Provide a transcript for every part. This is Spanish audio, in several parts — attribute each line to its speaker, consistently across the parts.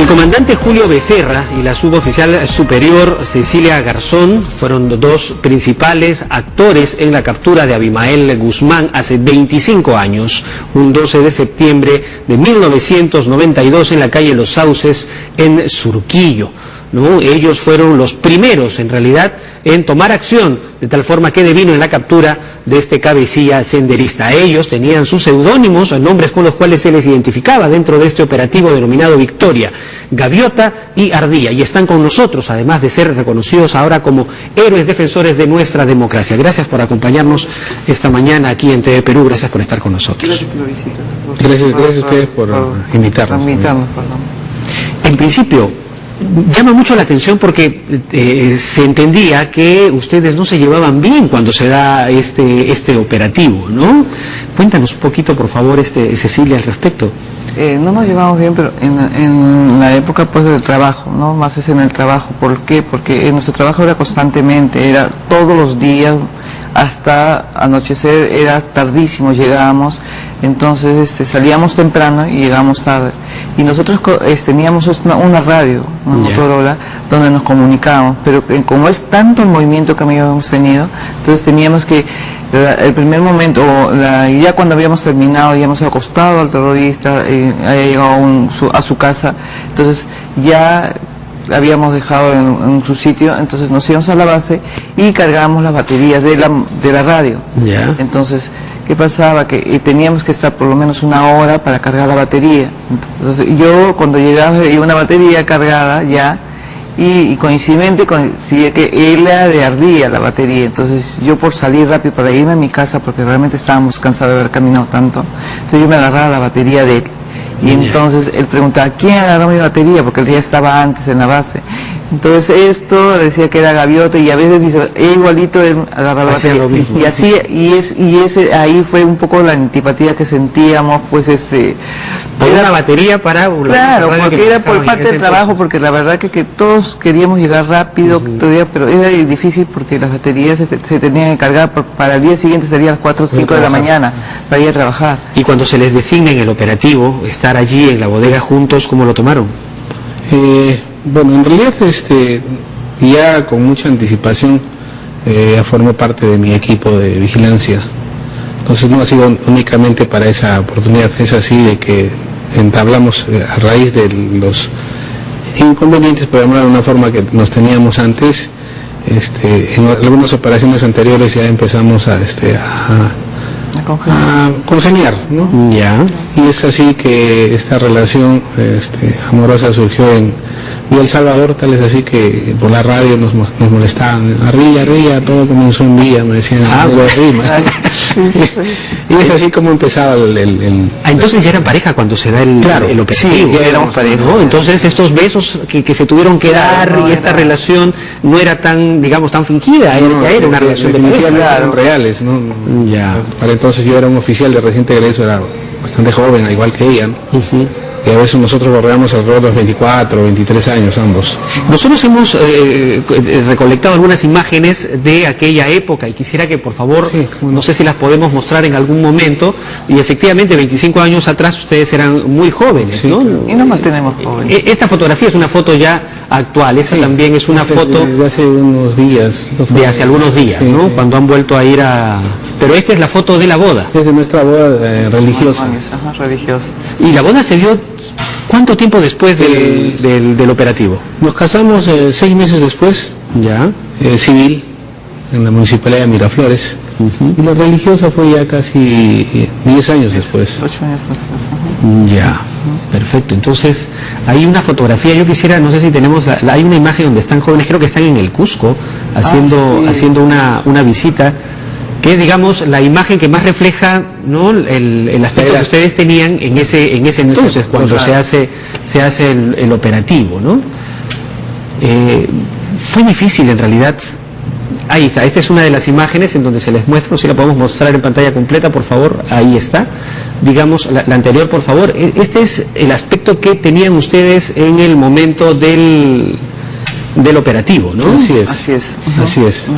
Speaker 1: El comandante Julio Becerra y la suboficial superior Cecilia Garzón fueron dos principales actores en la captura de Abimael Guzmán hace 25 años, un 12 de septiembre de 1992 en la calle Los Sauces, en Surquillo, ¿no? Ellos fueron los primeros, en realidad, en tomar acción, de tal forma que devino en la captura de este cabecilla senderista. Ellos tenían sus seudónimos, nombres con los cuales se les identificaba dentro de este operativo denominado Victoria, Gaviota y Ardilla, y están con nosotros, además de ser reconocidos ahora como héroes defensores de nuestra democracia. Gracias por acompañarnos esta mañana aquí en TV Perú, gracias por estar con nosotros.
Speaker 2: Gracias por la visita.
Speaker 1: Gracias a ustedes por invitarnos. En principio, llama mucho la atención porque se entendía que ustedes no se llevaban bien cuando se da este operativo, ¿no? Cuéntanos un poquito, por favor, Cecilia, al respecto.
Speaker 2: No nos llevamos bien, pero en la época pues del trabajo, ¿no? Más es en el trabajo. ¿Por qué? Porque nuestro trabajo era constantemente, era todos los días, hasta anochecer, era tardísimo, llegábamos, entonces salíamos temprano y llegábamos tarde. Y nosotros teníamos una radio, una Motorola, donde nos comunicábamos, pero como es tanto el movimiento que habíamos tenido, entonces teníamos que, el primer momento, ya cuando habíamos terminado, ya hemos acostado al terrorista, había llegado a su casa, entonces ya habíamos dejado en su sitio, entonces nos íbamos a la base y cargábamos las baterías de la radio. Entonces, ¿qué pasaba? Que teníamos que estar por lo menos una hora para cargar la batería. Entonces, yo cuando llegaba veía una batería cargada ya, y coincidía que era de Ardilla la batería. Entonces yo, por salir rápido para irme a mi casa, porque realmente estábamos cansados de haber caminado tanto, entonces yo me agarraba la batería de él. Y entonces él preguntaba, ¿quién agarró mi batería? Porque él ya estaba antes en la base. Entonces esto decía que era Gaviota, y a veces dice, igualito él agarraba la batería. Lo mismo. Y así, ahí fue un poco la antipatía que sentíamos, pues
Speaker 1: por una batería para...
Speaker 2: Claro, porque era por parte del trabajo, porque la verdad que todos queríamos llegar rápido, todavía, pero era difícil porque las baterías se tenían que cargar, para el día siguiente sería a las 4 o 5 de la mañana para ir a trabajar.
Speaker 1: Y cuando se les designa en el operativo, estar allí en la bodega juntos, ¿cómo lo tomaron?
Speaker 3: Bueno, en realidad ya con mucha anticipación ya formé parte de mi equipo de vigilancia. Entonces no ha sido únicamente para esa oportunidad, es así de que entablamos a raíz de los inconvenientes, por llamarlo de una forma, que nos teníamos antes. En algunas operaciones anteriores ya empezamos a congeniar, ¿no? Y es así que esta relación amorosa surgió en Villa El Salvador, tal es así que por la radio nos molestaban, Ardilla, todo comenzó en Villa, me decían, y es así como empezaba
Speaker 1: entonces ya eran pareja cuando se da el operativo.
Speaker 2: Sí, ya éramos pareja,
Speaker 1: ¿no? Entonces estos besos que se tuvieron que dar, y esta relación no era tan, digamos, tan fingida, era una relación de pareja.
Speaker 3: Eran reales, ¿no? Para entonces yo era un oficial de reciente egreso, era bastante joven, al igual que ella, y a veces nosotros bordeamos alrededor de los 24 o 23 años ambos.
Speaker 1: Nosotros hemos recolectado algunas imágenes de aquella época y quisiera que, por favor, no sé si las podemos mostrar en algún momento, y efectivamente 25 años atrás ustedes eran muy jóvenes, ¿no?
Speaker 2: Y nos mantenemos jóvenes.
Speaker 1: Esta fotografía es una foto ya actual, esta también es una foto
Speaker 3: de hace unos días.
Speaker 1: De hace algunos días, ¿no? Cuando han vuelto a ir a... Pero esta es la foto de la boda.
Speaker 3: Es de nuestra boda religiosa.
Speaker 2: Religiosa.
Speaker 1: ¿Y la boda se dio cuánto tiempo después del operativo?
Speaker 3: Nos casamos 6 meses después, civil, en la municipalidad de Miraflores, y la religiosa fue ya casi 10 años después.
Speaker 2: 8 años después.
Speaker 1: Perfecto. Entonces, hay una fotografía, yo quisiera, no sé si tenemos, hay una imagen donde están jóvenes, creo que están en el Cusco, haciendo una visita, que es, digamos, la imagen que más refleja, ¿no?, el aspecto que ustedes tenían en ese entonces, cuando se hace el operativo, ¿no? Fue difícil, en realidad. Ahí está, esta es una de las imágenes en donde se les muestra, si la podemos mostrar en pantalla completa, por favor, ahí está. Digamos, la anterior, por favor. Este es el aspecto que tenían ustedes en el momento del del operativo, ¿no?
Speaker 3: Así es.
Speaker 2: Así es.
Speaker 3: Así es.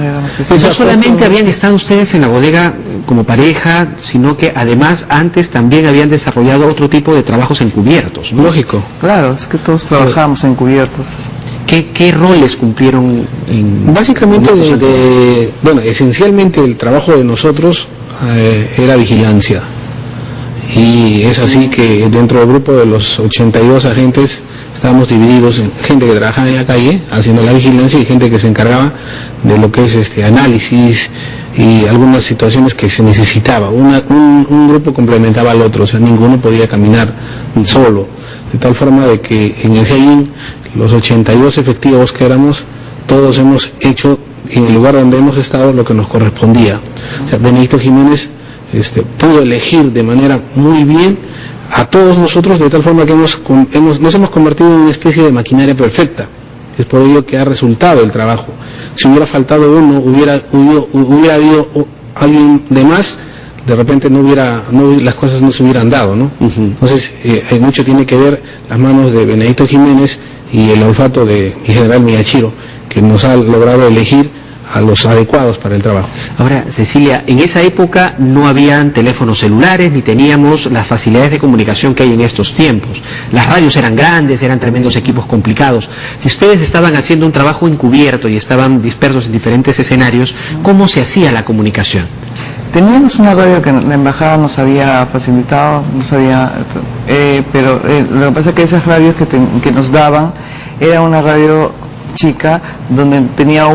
Speaker 1: No solamente habían estado ustedes en la bodega como pareja, sino que además antes también habían desarrollado otro tipo de trabajos encubiertos, ¿no?
Speaker 3: Lógico.
Speaker 2: Claro, es que todos trabajamos encubiertos.
Speaker 1: ¿Qué roles cumplieron en...?
Speaker 3: Básicamente, bueno, esencialmente el trabajo de nosotros era vigilancia. Y es así que dentro del grupo de los 82 agentes estábamos divididos en gente que trabajaba en la calle haciendo la vigilancia y gente que se encargaba de lo que es análisis y algunas situaciones que se necesitaba. Un grupo complementaba al otro, o sea, ninguno podía caminar solo, de tal forma de que en el GEIN, los 82 efectivos que éramos, todos hemos hecho en el lugar donde hemos estado lo que nos correspondía. O sea, Benedicto Jiménez pudo elegir de manera muy bien a todos nosotros, de tal forma que nos hemos convertido en una especie de maquinaria perfecta. Es por ello que ha resultado el trabajo. Si hubiera faltado uno, hubiera habido alguien de más, de repente las cosas no se hubieran dado, ¿no? Entonces, mucho tiene que ver las manos de Benedicto Jiménez y el olfato de mi general Miyachiro, que nos ha logrado elegir a los adecuados para el trabajo.
Speaker 1: Ahora, Cecilia, en esa época no habían teléfonos celulares ni teníamos las facilidades de comunicación que hay en estos tiempos. Las radios eran grandes, eran tremendos equipos complicados. Si ustedes estaban haciendo un trabajo encubierto y estaban dispersos en diferentes escenarios, ¿cómo se hacía la comunicación?
Speaker 2: Teníamos una radio que la embajada nos había facilitado, pero lo que pasa es que esas radios que nos daban era una radio chica donde tenía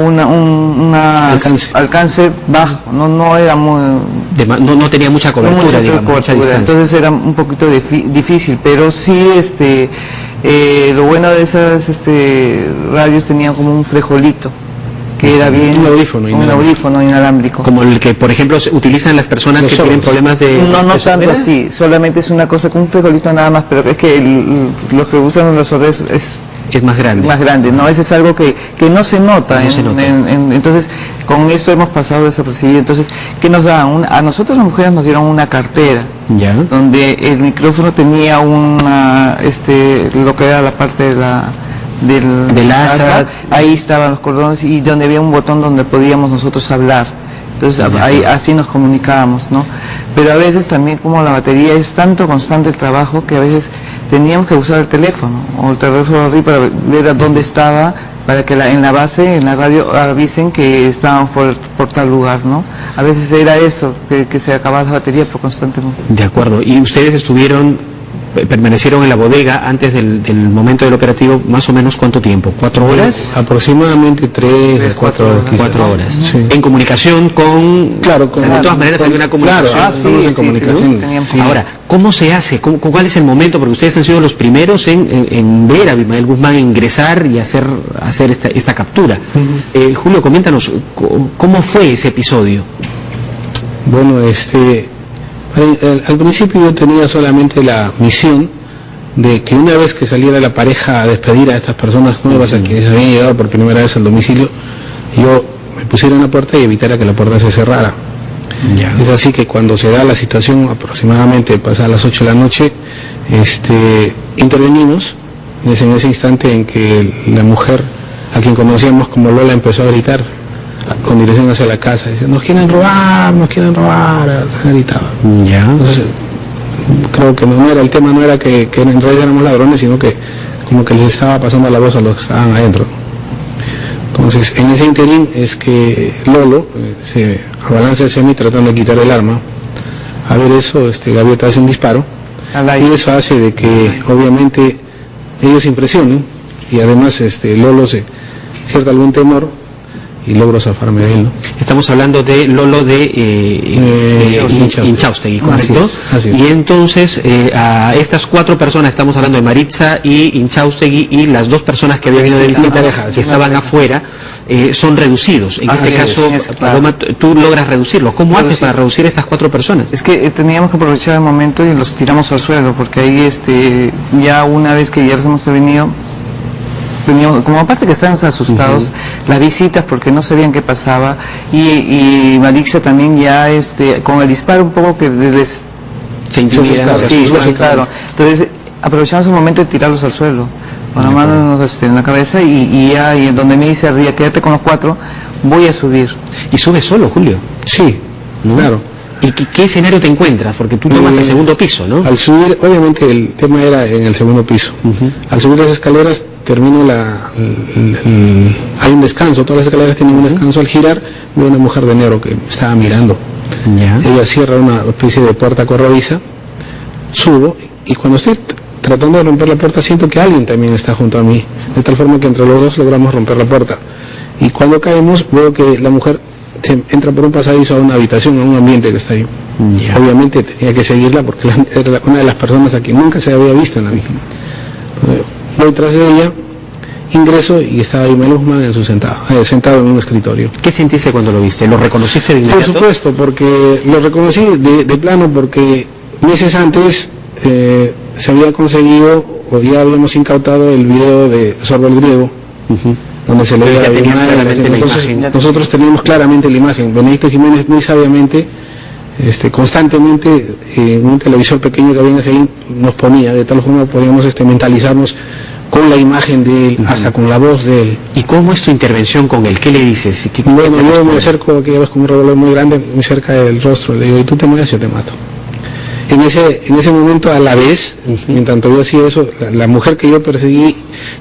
Speaker 2: alcance bajo, no era muy...
Speaker 1: No tenía mucha cobertura, mucha distancia.
Speaker 2: Entonces era un poquito difícil, pero sí lo bueno de esas radios tenían como un frejolito que era bien...
Speaker 3: Un audífono
Speaker 2: inalámbrico.
Speaker 1: Como el que, por ejemplo, utilizan las personas que tienen problemas de...
Speaker 2: No tanto así, solamente es una cosa con un frejolito nada más, pero es que los que usan los sordos
Speaker 1: es más grande.
Speaker 2: Más grande, ¿no? Ese es algo que no se nota. Entonces, con esto hemos pasado desapercibido. Entonces, ¿qué nos dan? A nosotros las mujeres nos dieron una cartera,
Speaker 1: ¿ya?
Speaker 2: Donde el micrófono tenía lo que era la parte del asa, ahí estaban los cordones y donde había un botón donde podíamos nosotros hablar. Entonces, ahí así nos comunicábamos, ¿no? Pero a veces también como la batería es tanto constante el trabajo que a veces teníamos que usar el teléfono o el teléfono para ver a dónde estaba, para que en la base, en la radio, avisen que estábamos por tal lugar, ¿no? A veces era eso, que se acababa la batería por constantemente.
Speaker 1: De acuerdo. ¿Y ustedes permanecieron en la bodega antes del momento del operativo más o menos cuánto tiempo? ¿4 horas?
Speaker 3: Aproximadamente 3 a 4 horas.
Speaker 1: 4 horas.
Speaker 3: Sí.
Speaker 1: En comunicación con...
Speaker 3: Claro,
Speaker 1: de todas maneras había una comunicación.
Speaker 3: Sí.
Speaker 1: Ahora, ¿cómo se hace? ¿Cuál es el momento? Porque ustedes han sido los primeros en ver a Abimael Guzmán ingresar y hacer esta captura. Julio, coméntanos, ¿cómo fue ese episodio?
Speaker 3: Bueno, al principio yo tenía solamente la misión de que una vez que saliera la pareja a despedir a estas personas nuevas a quienes habían llegado por primera vez al domicilio, yo me pusiera en la puerta y evitara que la puerta se cerrara. Ya. Es así que cuando se da la situación, aproximadamente pasadas las 8 de la noche, intervenimos. Es en ese instante en que la mujer, a quien conocíamos como Lola, empezó a gritar con dirección hacia la casa, dice, nos quieren robar, se gritaba.
Speaker 1: Ya.
Speaker 3: Entonces, creo que el tema no era que en realidad éramos ladrones, sino que como que les estaba pasando la voz a los que estaban adentro. Entonces, en ese interín es que Lolo se abalanza hacia mí tratando de quitar el arma. A ver eso, Gaviota hace un disparo, y eso hace de que obviamente ellos impresionen, y además Lolo se cierta algún temor y logro zafarme de él, ¿no?
Speaker 1: Estamos hablando de Lolo de Inchaustegui, ¿correcto?
Speaker 3: Así es.
Speaker 1: Y entonces a estas 4 personas, estamos hablando de Maritza y Inchaustegui, y las 2 personas que habían ido de visita, que estaban afuera, son reducidos. En este caso, Paloma, tú logras reducirlos. ¿Cómo haces para reducir estas 4 personas?
Speaker 2: Es que teníamos que aprovechar el momento y los tiramos al suelo, porque ahí ya una vez que ya los hemos venido, como aparte que estaban asustados, las visitas porque no sabían qué pasaba, y Maritza también ya con el disparo un poco que se intimidaron, asustaron. Entonces aprovechamos el momento de tirarlos al suelo, con la mano en la cabeza y donde me dice arriba, quédate con los 4, voy a subir.
Speaker 1: ¿Y subes solo, Julio?
Speaker 3: Sí,
Speaker 1: ¿no?
Speaker 3: Claro.
Speaker 1: ¿Y qué escenario te encuentras? Porque tú tomas el segundo piso, ¿no?
Speaker 3: Al subir, obviamente el tema era en el segundo piso. Al subir las escaleras termino hay un descanso, todas las escaleras tienen un descanso. Al girar veo una mujer de negro que me estaba mirando.
Speaker 1: Ya.
Speaker 3: Ella cierra una especie de puerta corrediza, subo y cuando estoy tratando de romper la puerta siento que alguien también está junto a mí, de tal forma que entre los dos logramos romper la puerta. Y cuando caemos veo que la mujer entra por un pasadizo a una habitación, a un ambiente que está ahí.
Speaker 1: Ya.
Speaker 3: Obviamente tenía que seguirla porque era una de las personas a quien nunca se había visto en la vigilia. Voy tras de ella, ingreso y estaba Abimael Guzmán sentado en un escritorio.
Speaker 1: ¿Qué sentiste cuando lo viste? ¿Lo reconociste de inmediato?
Speaker 3: Por supuesto, porque lo reconocí de plano porque meses antes se había conseguido o ya habíamos incautado el video de Sorbo el Griego, donde se le veía a Abimael. Entonces nosotros teníamos claramente la imagen. Benedicto Jiménez muy sabiamente, constantemente en un televisor pequeño que había en el Gein nos ponía, de tal forma podíamos mentalizarnos con la imagen de él, hasta con la voz de él.
Speaker 1: ¿Y cómo es tu intervención con él? ¿Qué le dices?
Speaker 3: Bueno, yo me acerco aquella vez con un revólver muy grande, muy cerca del rostro, le digo, y tú te mueves, yo te mato. En ese momento, a la vez, mientras yo hacía eso, la mujer que yo perseguí,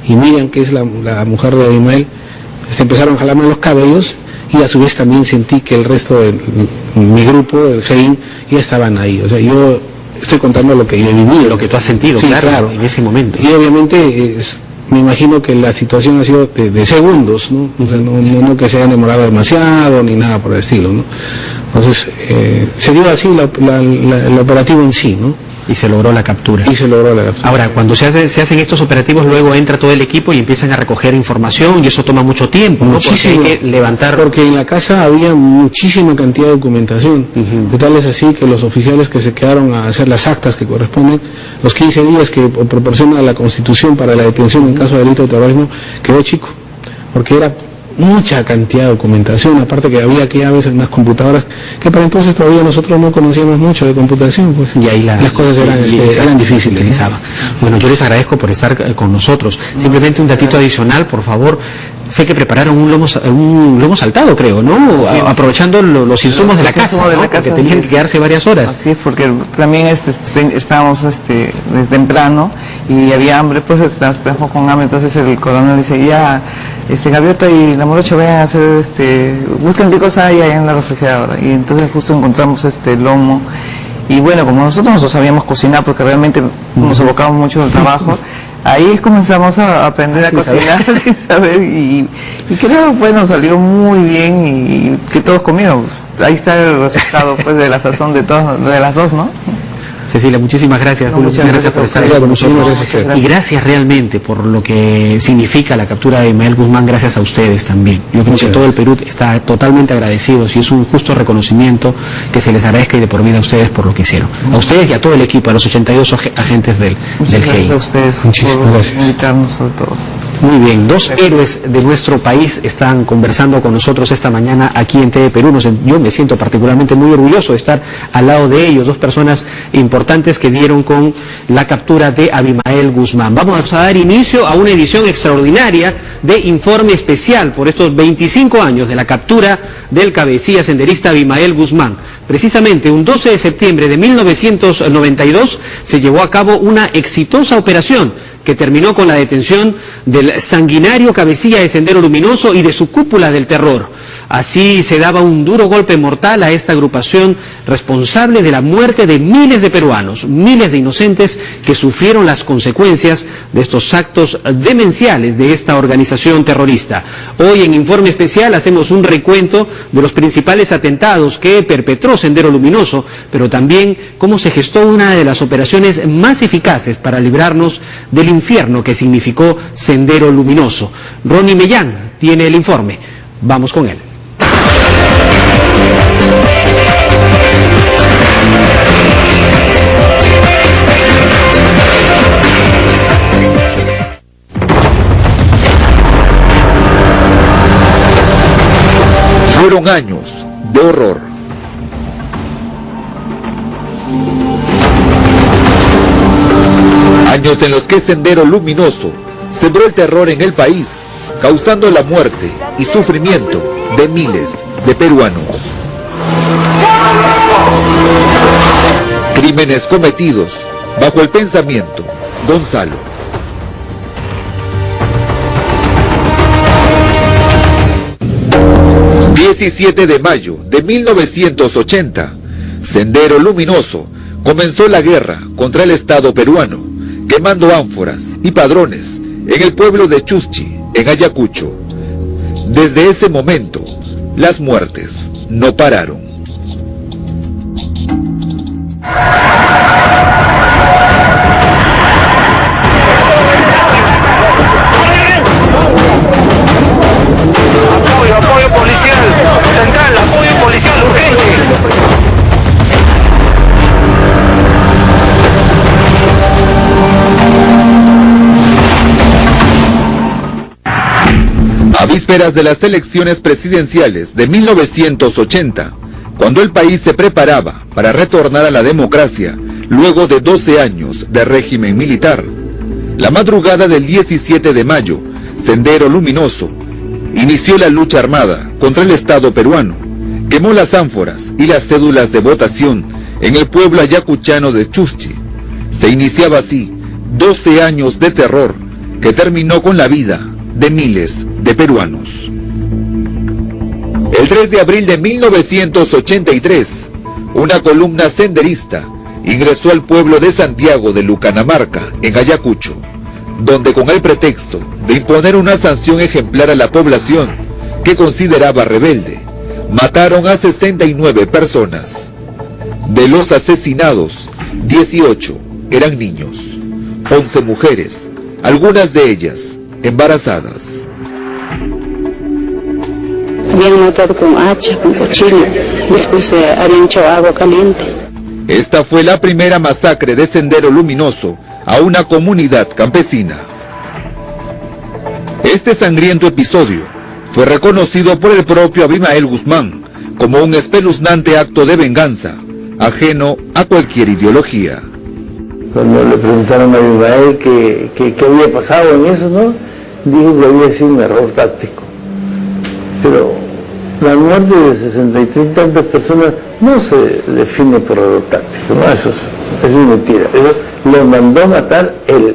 Speaker 3: y Miriam, que es la mujer de Abimael, empezaron a jalarme los cabellos, y a su vez también sentí que el resto de mi grupo, el Gein, ya estaban ahí. O sea, yo estoy contando lo que yo he vivido.
Speaker 1: Lo que tú has sentido,
Speaker 3: sí,
Speaker 1: claro, en ese momento.
Speaker 3: Y obviamente me imagino que la situación ha sido de segundos, ¿no? O sea, no que se hayan demorado demasiado ni nada por el estilo, ¿no? Entonces, se dio así el operativo en sí, ¿no?
Speaker 1: Y se logró la captura.
Speaker 3: Y se logró la captura.
Speaker 1: Ahora, cuando se hacen estos operativos, luego entra todo el equipo y empiezan a recoger información y eso toma mucho tiempo, ¿no?
Speaker 3: Muchísimo,
Speaker 1: porque hay que levantar...
Speaker 3: Porque en la casa había muchísima cantidad de documentación, de tal es así que los oficiales que se quedaron a hacer las actas que corresponden, los 15 días que proporciona la Constitución para la detención en caso de delito de terrorismo, quedó chico, porque era mucha cantidad de documentación, aparte que había aquella vez en las computadoras, que para entonces todavía nosotros no conocíamos mucho de computación, pues,
Speaker 1: y ahí las cosas
Speaker 3: eran difíciles. ¿No?
Speaker 1: Bueno, yo les agradezco por estar con nosotros. Simplemente un datito adicional, por favor. Sé que prepararon un lomo saltado, creo, ¿no? Sí. Aprovechando los insumos de la casa, ¿no? Que tenían que quedarse varias horas.
Speaker 2: Así es, porque también estábamos desde temprano y había hambre, pues estábamos con hambre, entonces el coronel dice, ya, Gaviota y la Morocho vayan a hacer, busquen qué cosa hay ahí en la refrigeradora. Y entonces justo encontramos lomo. Y bueno, como nosotros no sabíamos cocinar, porque realmente nos abocamos mucho del trabajo, ahí comenzamos a aprender a cocinar sin saber y creo pues nos salió muy bien y que todos comieron. Ahí está el resultado pues de la sazón de las dos, ¿no?
Speaker 1: Cecilia, muchísimas gracias.
Speaker 2: No, muchas gracias
Speaker 1: por estar aquí con nosotros. Y gracias realmente por lo que significa la captura de Abimael Guzmán, gracias a ustedes también. Yo creo que todo el Perú está totalmente agradecido y es un justo reconocimiento que se les agradezca y de por vida a ustedes por lo que hicieron. A ustedes y a todo el equipo, a los 82 agentes del
Speaker 2: GEI. Gracias a ustedes por invitarnos sobre todo.
Speaker 1: Muy bien, dos héroes de nuestro país están conversando con nosotros esta mañana aquí en TV Perú. Yo me siento particularmente muy orgulloso de estar al lado de ellos, dos personas importantes que dieron con la captura de Abimael Guzmán. Vamos a dar inicio a una edición extraordinaria de Informe Especial por estos 25 años de la captura del cabecilla senderista Abimael Guzmán. Precisamente un 12 de septiembre de 1992 se llevó a cabo una exitosa operación que terminó con la detención del sanguinario cabecilla de Sendero Luminoso y de su cúpula del terror. Así se daba un duro golpe mortal a esta agrupación responsable de la muerte de miles de peruanos, miles de inocentes que sufrieron las consecuencias de estos actos demenciales de esta organización terrorista. Hoy en Informe Especial hacemos un recuento de los principales atentados que perpetró Sendero Luminoso, pero también cómo se gestó una de las operaciones más eficaces para librarnos del infierno que significó Sendero Luminoso. Ronnie Mellán tiene el informe. Vamos con él.
Speaker 4: Fueron años de horror. Años en los que Sendero Luminoso sembró el terror en el país, causando la muerte y sufrimiento de miles de peruanos. Crímenes cometidos bajo el pensamiento Gonzalo. 17 de mayo de 1980, Sendero Luminoso comenzó la guerra contra el Estado peruano, quemando ánforas y padrones en el pueblo de Chuschi, en Ayacucho. Desde ese momento, las muertes no pararon.
Speaker 5: Apoyo policial, central, apoyo policial urgente.
Speaker 4: A vísperas de las elecciones presidenciales de 1980, cuando el país se preparaba para retornar a la democracia luego de 12 años de régimen militar, la madrugada del 17 de mayo, Sendero Luminoso inició la lucha armada contra el Estado peruano, quemó las ánforas y las cédulas de votación en el pueblo ayacuchano de Chuschi. Se iniciaba así 12 años de terror que terminó con la vida de miles de peruanos. El 3 de abril de 1983, una columna senderista ingresó al pueblo de Santiago de Lucanamarca, en Ayacucho, donde con el pretexto de imponer una sanción ejemplar a la población que consideraba rebelde, mataron a 69 personas. De los asesinados, 18 eran niños, 11 mujeres, algunas de ellas embarazadas.
Speaker 6: Habían matado con hacha, con cuchillo, después habían echado agua caliente.
Speaker 4: Esta fue la primera masacre de Sendero Luminoso a una comunidad campesina. Este sangriento episodio fue reconocido por el propio Abimael Guzmán como un espeluznante acto de venganza, ajeno a cualquier ideología.
Speaker 7: Cuando le preguntaron a Abimael qué había pasado en eso, ¿no? Dijo que había sido un error táctico. Pero la muerte de 63 y tantas personas no se define por error táctico, ¿no? Eso es mentira. Eso lo mandó matar él.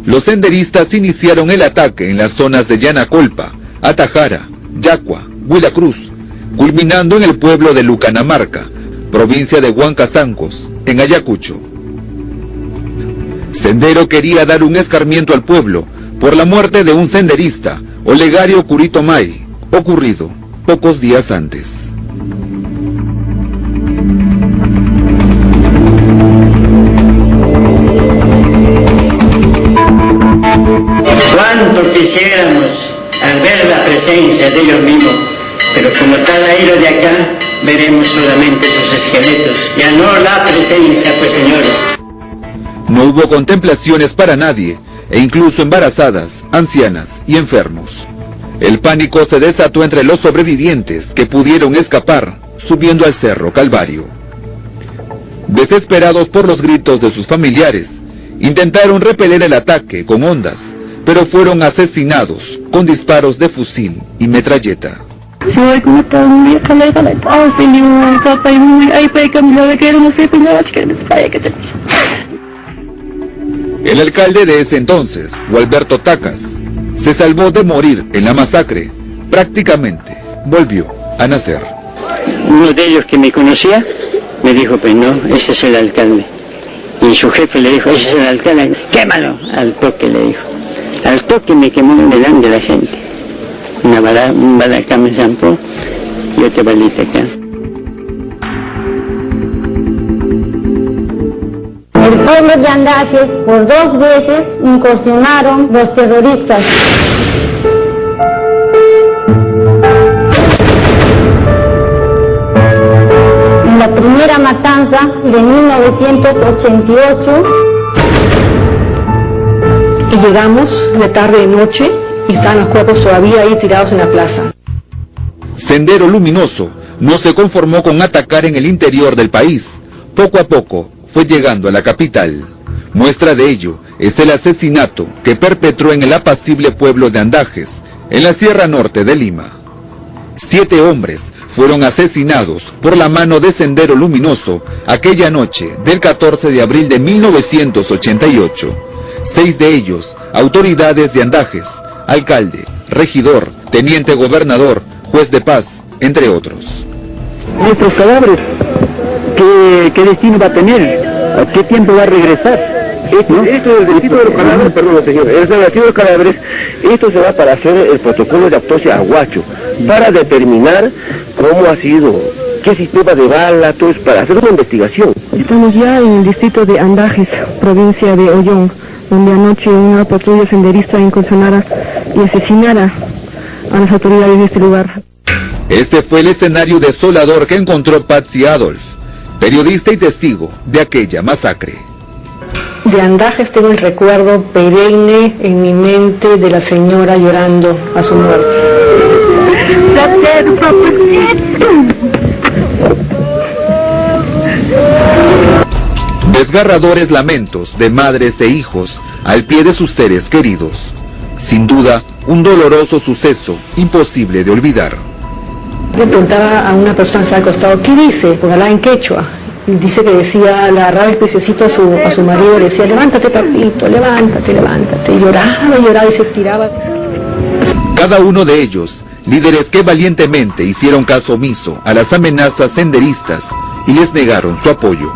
Speaker 4: Los senderistas iniciaron el ataque en las zonas de Yanacolpa, Atajara, Yacua, Huila Cruz, culminando en el pueblo de Lucanamarca, provincia de Huancazancos, en Ayacucho. Sendero quería dar un escarmiento al pueblo por la muerte de un senderista, Olegario Curito May, ocurrido pocos días antes.
Speaker 8: Cuánto quisiéramos al ver la presencia de ellos mismos, pero como está la ira de acá, veremos solamente sus esqueletos, ya no la presencia, pues señores.
Speaker 4: No hubo contemplaciones para nadie, e incluso embarazadas, ancianas y enfermos. El pánico se desató entre los sobrevivientes que pudieron escapar subiendo al Cerro Calvario. Desesperados por los gritos de sus familiares, intentaron repeler el ataque con ondas, pero fueron asesinados con disparos de fusil y metralleta. El alcalde de ese entonces, Gualberto Tacas, se salvó de morir en la masacre. Prácticamente volvió a nacer.
Speaker 8: Uno de ellos que me conocía me dijo, pues no, ese es el alcalde. Y su jefe le dijo, ese es el alcalde, quémalo. Al toque le dijo. Al toque me quemó delante de la gente. Un bala acá me zampó y otra balita acá.
Speaker 9: El pueblo de Andaques por 2 veces incursionaron los terroristas. En la primera matanza de 1988.
Speaker 10: Y llegamos de tarde y noche y estaban los cuerpos todavía ahí tirados en la plaza.
Speaker 4: Sendero Luminoso no se conformó con atacar en el interior del país. Poco a poco fue llegando a la capital. Muestra de ello es el asesinato que perpetró en el apacible pueblo de Andajes, en la Sierra Norte de Lima. 7 hombres fueron asesinados por la mano de Sendero Luminoso aquella noche del 14 de abril de 1988. 6 de ellos, autoridades de Andajes, alcalde, regidor, teniente gobernador, juez de paz, entre otros.
Speaker 11: Nuestros cadáveres, ¿qué destino va a tener? ¿A qué tiempo va a regresar? Esto es el destino de los cadáveres, perdón señor, el destino de los cadáveres, esto se va para hacer el protocolo de autopsia a Huacho, para determinar cómo ha sido, qué sistema de bala, todo es para hacer una investigación.
Speaker 10: Estamos ya en el distrito de Andajes, provincia de Ollón, donde anoche una patrulla senderista incursionara y asesinara a las autoridades de este lugar.
Speaker 4: Este fue el escenario desolador que encontró Patsy Adolf, periodista y testigo de aquella masacre.
Speaker 10: De Andajes tengo el recuerdo perenne en mi mente de la señora llorando a su muerte.
Speaker 4: Desgarradores lamentos de madres e hijos al pie de sus seres queridos. Sin duda, un doloroso suceso imposible de olvidar.
Speaker 10: Le preguntaba a una persona que estaba al costado, ¿qué dice? Porque hablaba en quechua. Y dice que decía, le agarraba el pececito a su marido, le decía, levántate papito, levántate, levántate. Y lloraba y se tiraba.
Speaker 4: Cada uno de ellos, líderes que valientemente hicieron caso omiso a las amenazas senderistas y les negaron su apoyo.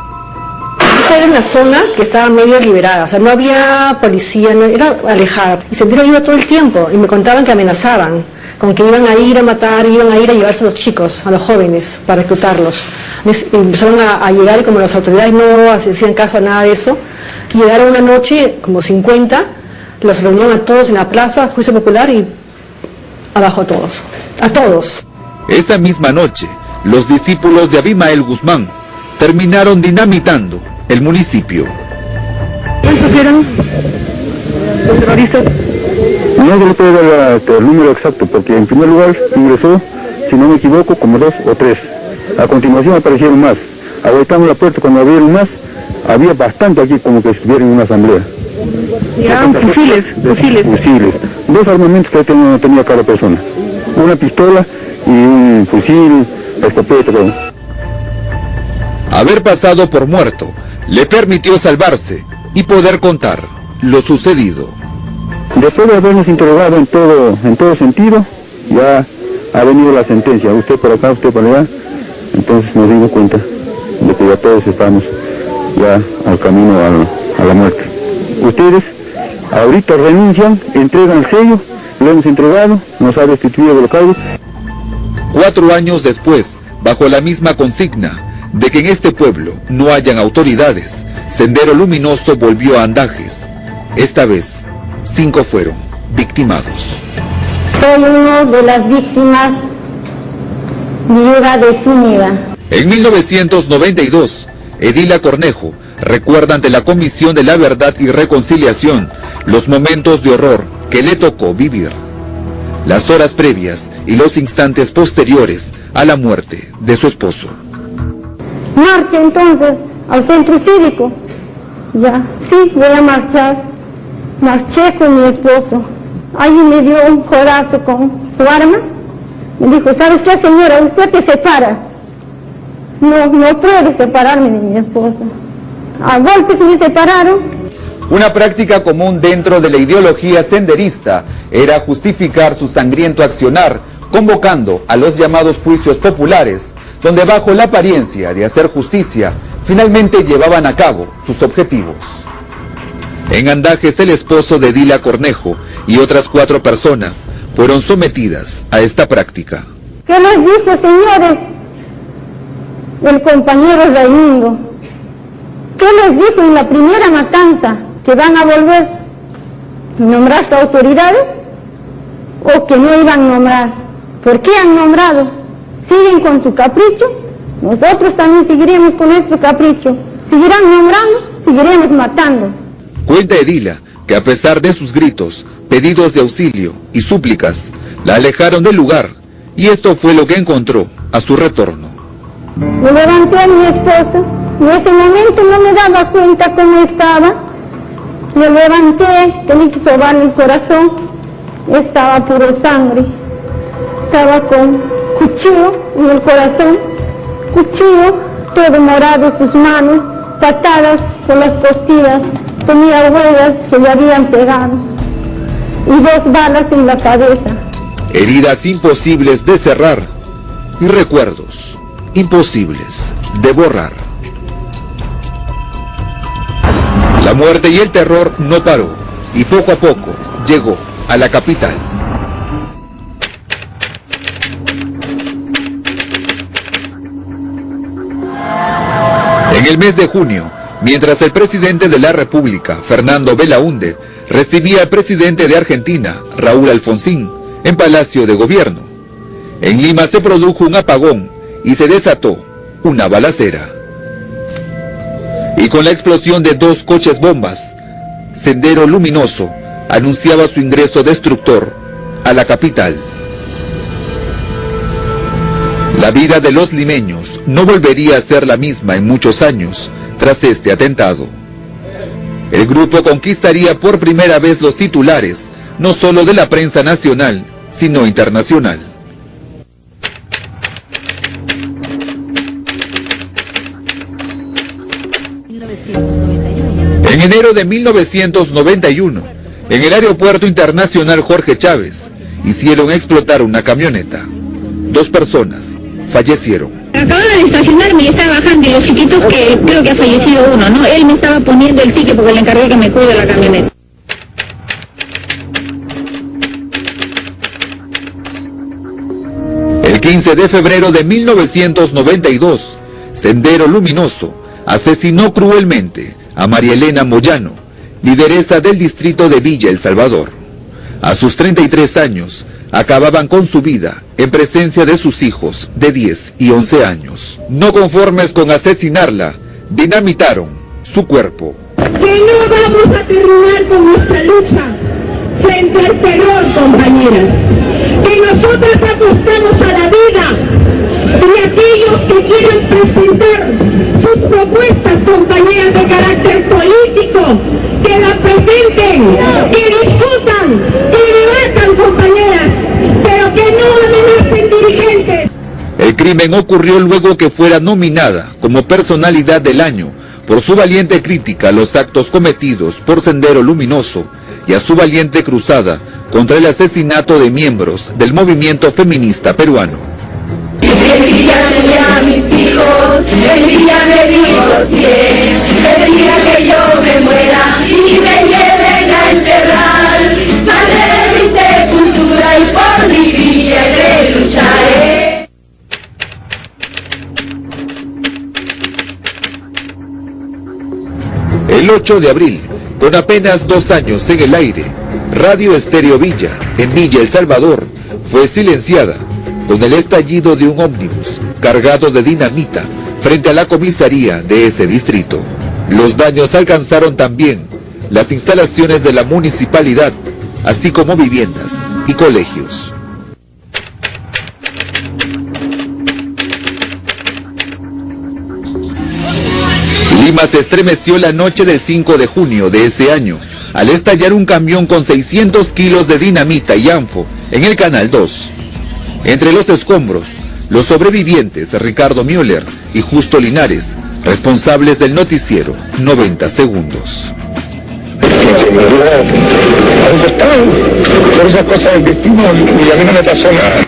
Speaker 10: Esa era una zona que estaba medio liberada, o sea, no había policía, no, era alejada. Y Sendero iba todo el tiempo y me contaban que amenazaban, con que iban a ir a matar, iban a ir a llevarse a los chicos, a los jóvenes, para reclutarlos. Y empezaron a llegar y como las autoridades no hacían caso a nada de eso, llegaron una noche, como 50, los reunieron a todos en la plaza, juicio popular y abajo a todos.
Speaker 4: Esa misma noche, los discípulos de Abimael Guzmán terminaron dinamitando el municipio.
Speaker 10: ¿Cuántos eran los terroristas?
Speaker 11: No se le puede dar el número exacto, porque en primer lugar ingresó, si no me equivoco, como 2 o 3. A continuación aparecieron más. Abiertamos la puerta, cuando abrieron más, había bastante aquí como que estuvieran en una asamblea.
Speaker 10: Eran fusiles.
Speaker 11: 2 armamentos que tenía cada persona. Una pistola y un fusil, escopeta, todo.
Speaker 4: Haber pasado por muerto le permitió salvarse y poder contar lo sucedido.
Speaker 11: Después de habernos interrogado en todo sentido, ya ha venido la sentencia, usted por acá, usted por allá, entonces nos dimos cuenta de que ya todos estamos ya al camino a la muerte. Ustedes ahorita renuncian, entregan el sello, lo hemos entregado, nos ha destituido de los cargos.
Speaker 4: 4 años después, bajo la misma consigna de que en este pueblo no hayan autoridades, Sendero Luminoso volvió a Andajes. Esta vez, 5 fueron victimados.
Speaker 9: Soy uno de las víctimas, viuda desunida.
Speaker 4: En 1992, Edila Cornejo recuerda ante la Comisión de la Verdad y Reconciliación los momentos de horror que le tocó vivir. Las horas previas y los instantes posteriores a la muerte de su esposo.
Speaker 9: Marcho entonces al centro cívico. Ya, sí, voy a marchar. Marché con mi esposo. Allí me dio un codazo con su arma. Me dijo, ¿sabes qué, señora? Usted te separa. No puede separarme de mi esposa. A golpes me separaron.
Speaker 4: Una práctica común dentro de la ideología senderista era justificar su sangriento accionar, convocando a los llamados juicios populares, donde bajo la apariencia de hacer justicia, finalmente llevaban a cabo sus objetivos. En Andajes, el esposo de Edila Cornejo y otras 4 personas fueron sometidas a esta práctica.
Speaker 9: ¿Qué les dijo, señores? El compañero Raimundo. ¿Qué les dijo en la primera matanza? ¿Que van a volver a nombrar autoridades? ¿O que no iban a nombrar? ¿Por qué han nombrado? ¿Siguen con su capricho? Nosotros también seguiremos con nuestro capricho. Seguirán nombrando, seguiremos matando.
Speaker 4: Cuenta Edila que a pesar de sus gritos, pedidos de auxilio y súplicas, la alejaron del lugar, y esto fue lo que encontró a su retorno.
Speaker 9: Me levanté a mi esposa, en ese momento no me daba cuenta cómo estaba, Me levanté, tenía que sobar el corazón, estaba puro sangre, estaba con cuchillo en el corazón, cuchillo, todo morado, sus manos, patadas por las costillas, tenía huellas que le habían pegado y 2 balas en la cabeza.
Speaker 4: Heridas imposibles de cerrar y recuerdos imposibles de borrar. La muerte y el terror no paró y poco a poco llegó a la capital. En el mes de junio, mientras el presidente de la República, Fernando Belaúnde, recibía al presidente de Argentina, Raúl Alfonsín, en Palacio de Gobierno, en Lima se produjo un apagón y se desató una balacera. Y con la explosión de 2 coches bombas, Sendero Luminoso anunciaba su ingreso destructor a la capital. La vida de los limeños no volvería a ser la misma en muchos años tras este atentado. El grupo conquistaría por primera vez los titulares, no solo de la prensa nacional, sino internacional. En enero de 1991, en el Aeropuerto Internacional Jorge Chávez, hicieron explotar una camioneta. 2 personas fallecieron.
Speaker 12: Acababa de estacionarme y estaba bajando, y los chiquitos, que creo que ha fallecido uno, ¿no? Él me estaba poniendo el ticket porque le encargué que me cuide la camioneta.
Speaker 4: El 15 de febrero de 1992, Sendero Luminoso asesinó cruelmente a María Elena Moyano, lideresa del distrito de Villa El Salvador. A sus 33 años, acababan con su vida en presencia de sus hijos de 10 y 11 años. No conformes con asesinarla, dinamitaron su cuerpo.
Speaker 13: Que no vamos a terminar con nuestra lucha frente al terror, compañeras. Que nosotras apostamos a la vida, y aquellos que quieran presentar sus propuestas, compañeras, de carácter político, que las presenten, que discutan, que debatan, compañeras, pero que no amenacen dirigentes.
Speaker 4: El crimen ocurrió luego que fuera nominada como personalidad del año por su valiente crítica a los actos cometidos por Sendero Luminoso y a su valiente cruzada contra el asesinato de miembros del movimiento feminista peruano.
Speaker 14: Envíame a mis hijos, envíame vivos 100, el día que yo me muera y me lleven a enterrar, saldré de mi sepultura y por mi vida lucharé.
Speaker 4: El 8 de abril, con apenas 2 años en el aire, Radio Estéreo Villa, en Villa El Salvador, fue silenciada con el estallido de un ómnibus cargado de dinamita frente a la comisaría de ese distrito. Los daños alcanzaron también las instalaciones de la municipalidad, así como viviendas y colegios. Lima se estremeció la noche del 5 de junio de ese año, al estallar un camión con 600 kilos de dinamita y anfo en el Canal 2. Entre los escombros, los sobrevivientes Ricardo Müller y Justo Linares, responsables del noticiero 90 Segundos.
Speaker 15: Se me dio algo extraño, por esa cosa del destino, y a mí no me pasó nada.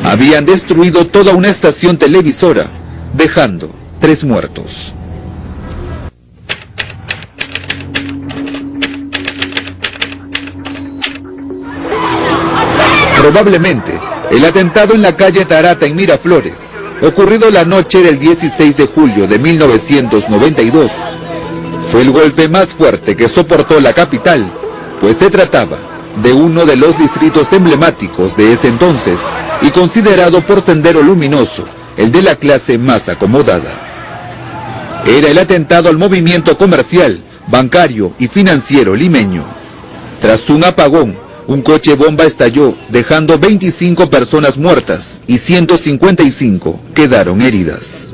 Speaker 4: Habían destruido toda una estación televisora, dejando 3 muertos. Probablemente, el atentado en la calle Tarata en Miraflores, ocurrido la noche del 16 de julio de 1992, fue el golpe más fuerte que soportó la capital, pues se trataba de uno de los distritos emblemáticos de ese entonces y considerado por Sendero Luminoso el de la clase más acomodada. Era el atentado al movimiento comercial, bancario y financiero limeño. Tras un apagón, un coche bomba estalló, dejando 25 personas muertas y 155 quedaron heridas.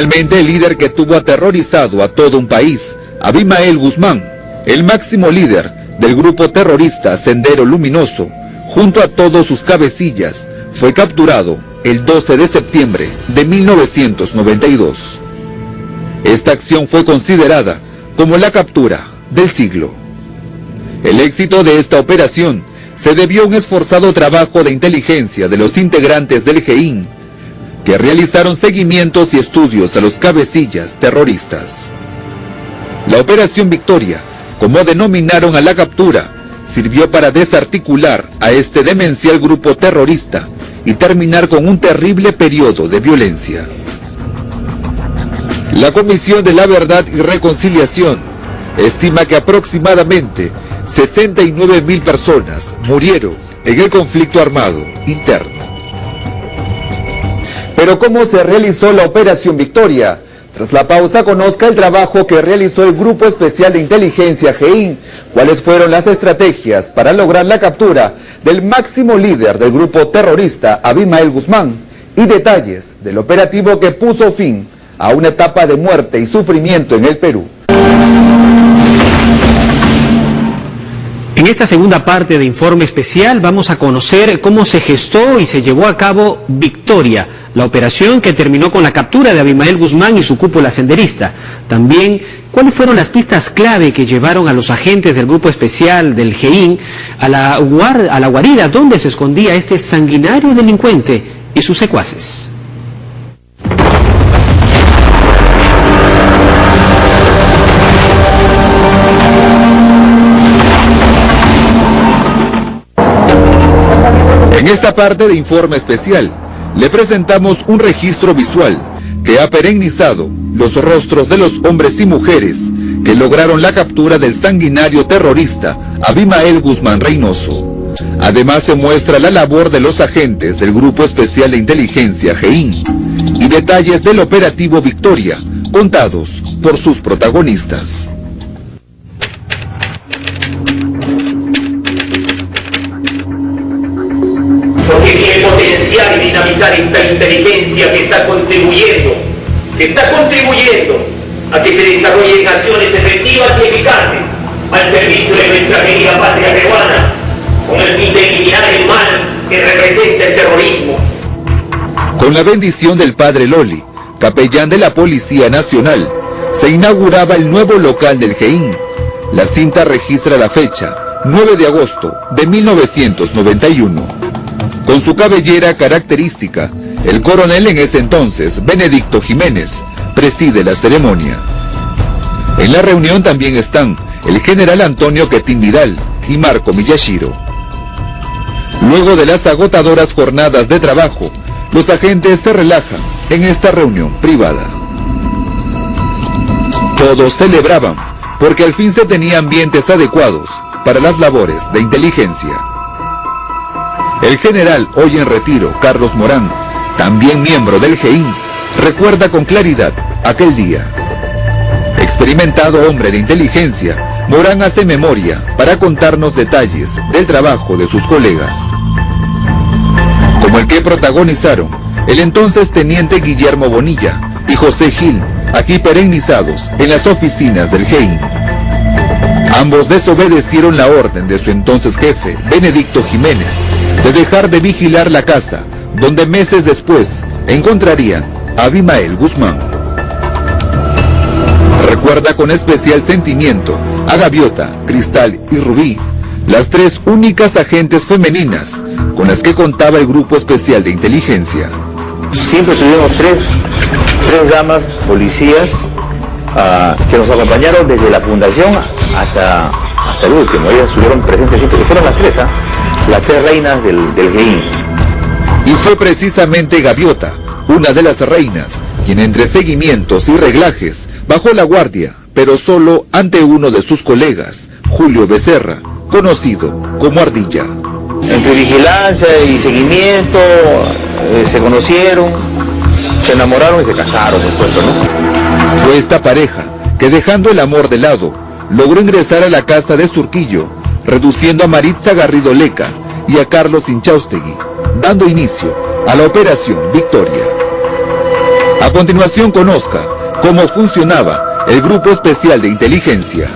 Speaker 4: Finalmente, el líder que tuvo aterrorizado a todo un país, Abimael Guzmán, el máximo líder del grupo terrorista Sendero Luminoso, junto a todos sus cabecillas, fue capturado el 12 de septiembre de 1992. Esta acción fue considerada como la captura del siglo. El éxito de esta operación se debió a un esforzado trabajo de inteligencia de los integrantes del GEIN, que realizaron seguimientos y estudios a los cabecillas terroristas. La Operación Victoria, como denominaron a la captura, sirvió para desarticular a este demencial grupo terrorista y terminar con un terrible periodo de violencia. La Comisión de la Verdad y Reconciliación estima que aproximadamente 69.000 personas murieron en el conflicto armado interno.
Speaker 16: Pero ¿cómo se realizó la Operación Victoria? Tras la pausa, conozca el trabajo que realizó el Grupo Especial de Inteligencia GEIN, cuáles fueron las estrategias para lograr la captura del máximo líder del grupo terrorista, Abimael Guzmán, y detalles del operativo que puso fin a una etapa de muerte y sufrimiento en el Perú.
Speaker 1: En esta segunda parte de Informe Especial vamos a conocer cómo se gestó y se llevó a cabo Victoria, la operación que terminó con la captura de Abimael Guzmán y su cúpula senderista. También, cuáles fueron las pistas clave que llevaron a los agentes del Grupo Especial del GEIN a la guarida donde se escondía este sanguinario delincuente y sus secuaces.
Speaker 4: En esta parte de Informe Especial, le presentamos un registro visual que ha perennizado los rostros de los hombres y mujeres que lograron la captura del sanguinario terrorista Abimael Guzmán Reynoso. Además se muestra la labor de los agentes del Grupo Especial de Inteligencia GEIN y detalles del operativo Victoria, contados por sus protagonistas.
Speaker 5: Porque quiere potenciar y dinamizar esta inteligencia que está contribuyendo a que se desarrollen acciones efectivas y eficaces al servicio de nuestra querida patria peruana, con el fin de eliminar el mal que representa el terrorismo.
Speaker 4: Con la bendición del padre Loli, capellán de la Policía Nacional, se inauguraba el nuevo local del GEIN. La cinta registra la fecha, 9 de agosto de 1991. Con su cabellera característica, el coronel en ese entonces, Benedicto Jiménez, preside la ceremonia. En la reunión también están el general Antonio Quetín Vidal y Marco Miyashiro. Luego de las agotadoras jornadas de trabajo, los agentes se relajan en esta reunión privada. Todos celebraban porque al fin se tenían ambientes adecuados para las labores de inteligencia. El general, hoy en retiro, Carlos Morán, también miembro del GEIN, recuerda con claridad aquel día. Experimentado hombre de inteligencia, Morán hace memoria para contarnos detalles del trabajo de sus colegas, como el que protagonizaron el entonces teniente Guillermo Bonilla y José Gil, aquí perennizados en las oficinas del GEIN. Ambos desobedecieron la orden de su entonces jefe, Benedicto Jiménez, de dejar de vigilar la casa, donde meses después encontrarían a Abimael Guzmán. Recuerda con especial sentimiento a Gaviota, Cristal y Rubí, las tres únicas agentes femeninas con las que contaba el Grupo Especial de Inteligencia.
Speaker 17: Siempre tuvimos tres damas policías que nos acompañaron desde la fundación hasta el último. Ellas estuvieron presentes siempre, que fueron las tres reinas del GEIN.
Speaker 4: Y fue precisamente Gaviota, una de las reinas, quien entre seguimientos y reglajes bajó la guardia, pero solo ante uno de sus colegas, Julio Becerra, conocido como Ardilla.
Speaker 17: Entre vigilancia y seguimiento se conocieron, se enamoraron y se casaron después, ¿no?
Speaker 4: Fue esta pareja que, dejando el amor de lado, logró ingresar a la casa de Surquillo, reduciendo a Maritza Garrido Leca y a Carlos Inchaustegui, dando inicio a la Operación Victoria. A continuación conozca cómo funcionaba el Grupo Especial de Inteligencia.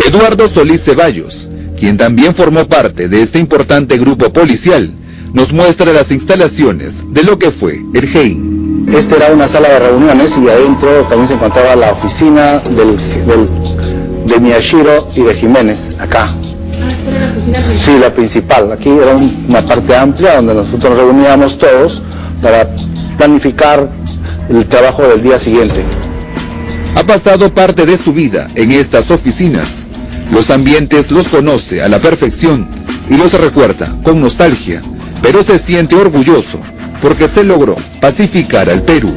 Speaker 4: Eduardo Solís Ceballos, quien también formó parte de este importante grupo policial, nos muestra las instalaciones de lo que fue el GEIN.
Speaker 18: Esta era una sala de reuniones y adentro también se encontraba la oficina de Miyashiro y de Jiménez, acá. Sí, la principal. Aquí era una parte amplia donde nosotros nos reuníamos todos para planificar el trabajo del día siguiente.
Speaker 4: Ha pasado parte de su vida en estas oficinas. Los ambientes los conoce a la perfección y los recuerda con nostalgia, pero se siente orgulloso porque se logró pacificar al Perú.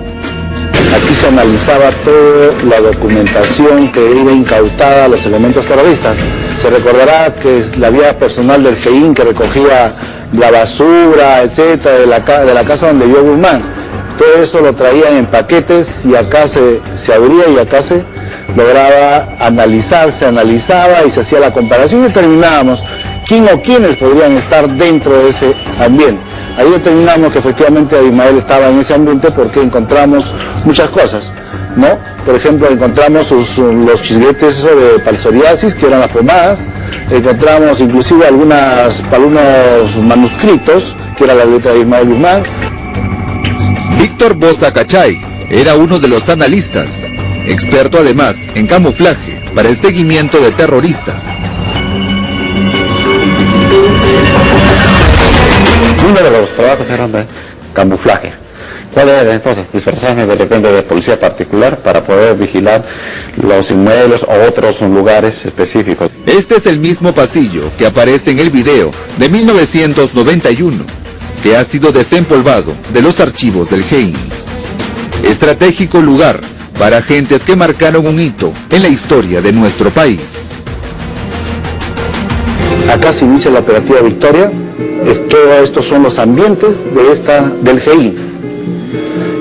Speaker 18: Aquí se analizaba toda la documentación que iba incautada a los elementos terroristas. Se recordará que la vía personal del GEIN que recogía la basura, etcétera, de la casa donde vivió Guzmán. Todo eso lo traían en paquetes y acá se abría y acá se lograba analizar, se analizaba y se hacía la comparación y determinábamos quién o quiénes podrían estar dentro de ese ambiente. Ahí determinamos que efectivamente Abimael estaba en ese ambiente porque encontramos muchas cosas, ¿no? Por ejemplo, encontramos los chisguetes de psoriasis, que eran las pomadas, encontramos inclusive algunos manuscritos, que era la letra de Abimael Guzmán.
Speaker 4: Víctor Boza Cachay era uno de los analistas, experto además en camuflaje para el seguimiento de terroristas.
Speaker 19: Uno de los trabajos era de camuflaje. ¿Cuál era entonces? Disfrazarme de repente de policía particular para poder vigilar los inmuebles o otros lugares específicos.
Speaker 4: Este es el mismo pasillo que aparece en el video de 1991, que ha sido desempolvado de los archivos del GEIN. Estratégico lugar para agentes que marcaron un hito en la historia de nuestro país.
Speaker 18: Acá se inicia la operativa Victoria. Todo esto son los ambientes del GEIN.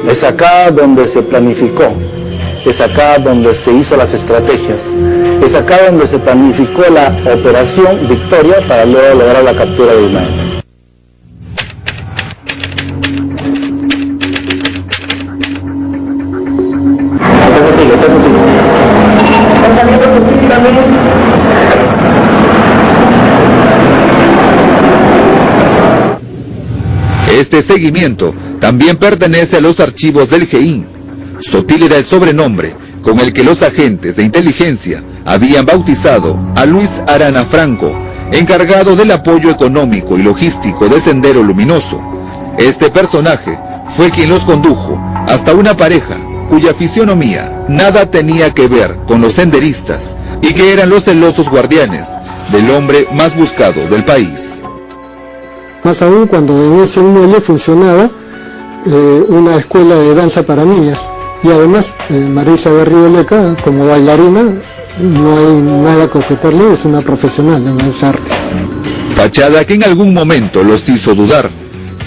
Speaker 18: Es acá donde se planificó, es acá donde se hizo las estrategias, es acá donde se planificó la operación Victoria para luego lograr la captura de Abimael.
Speaker 4: Este seguimiento también pertenece a los archivos del GEIN. Sotil era el sobrenombre con el que los agentes de inteligencia habían bautizado a Luis Arana Franco, encargado del apoyo económico y logístico de Sendero Luminoso. Este personaje fue quien los condujo hasta una pareja cuya fisionomía nada tenía que ver con los senderistas y que eran los celosos guardianes del hombre más buscado del país.
Speaker 20: Más aún cuando en ese muelle funcionaba una escuela de danza para niñas. Y además, Marisa Garrido Leca, como bailarina, no hay nada que objetarle, es una profesional en ese arte.
Speaker 4: Fachada que en algún momento los hizo dudar.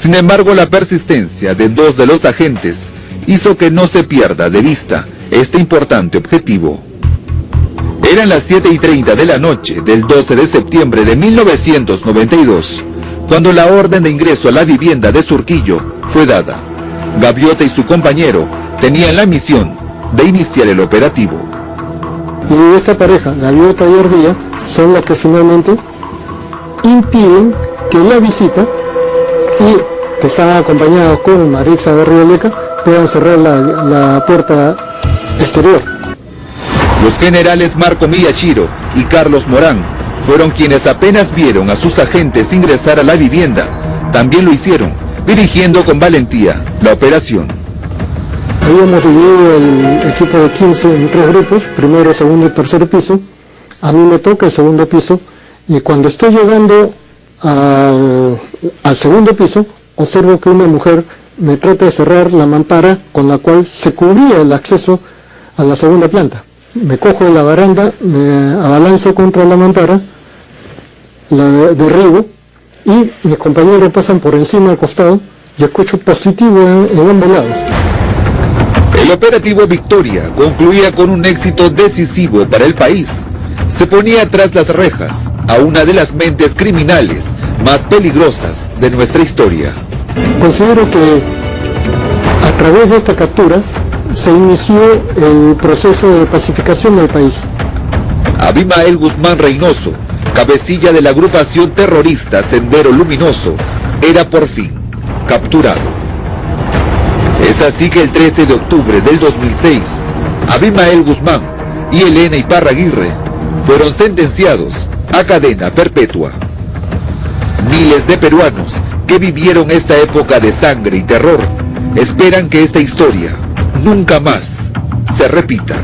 Speaker 4: Sin embargo, la persistencia de dos de los agentes hizo que no se pierda de vista este importante objetivo. Eran las 7:30 de la noche del 12 de septiembre de 1992. Cuando la orden de ingreso a la vivienda de Surquillo fue dada. Gaviota y su compañero tenían la misión de iniciar el operativo.
Speaker 20: Y esta pareja, Gaviota y Ardilla, son las que finalmente impiden que la visita, y que están acompañados con Marisa Garrido Leca, puedan cerrar la puerta exterior.
Speaker 4: Los generales Marco Miyashiro y Carlos Morán fueron quienes apenas vieron a sus agentes ingresar a la vivienda. También lo hicieron, dirigiendo con valentía la operación.
Speaker 20: Habíamos dividido el equipo de 15 en 3 grupos, primero, segundo y tercer piso. A mí me toca el segundo piso, y cuando estoy llegando al segundo piso, observo que una mujer me trata de cerrar la mampara con la cual se cubría el acceso a la segunda planta. Me cojo de la baranda, me abalanzo contra la mampara, la derribo, y mis compañeros pasan por encima al costado y escucho positivo en ambos lados.
Speaker 4: El operativo Victoria concluía con un éxito decisivo para el país. Se ponía tras las rejas a una de las mentes criminales más peligrosas de nuestra historia.
Speaker 20: Considero que a través de esta captura se inició el proceso de pacificación del país.
Speaker 4: Abimael Guzmán Reynoso, cabecilla de la agrupación terrorista Sendero Luminoso, era por fin capturado. Es así que el 13 de octubre del 2006, Abimael Guzmán y Elena Iparraguirre fueron sentenciados a cadena perpetua. Miles de peruanos que vivieron esta época de sangre y terror esperan que esta historia nunca más se repita.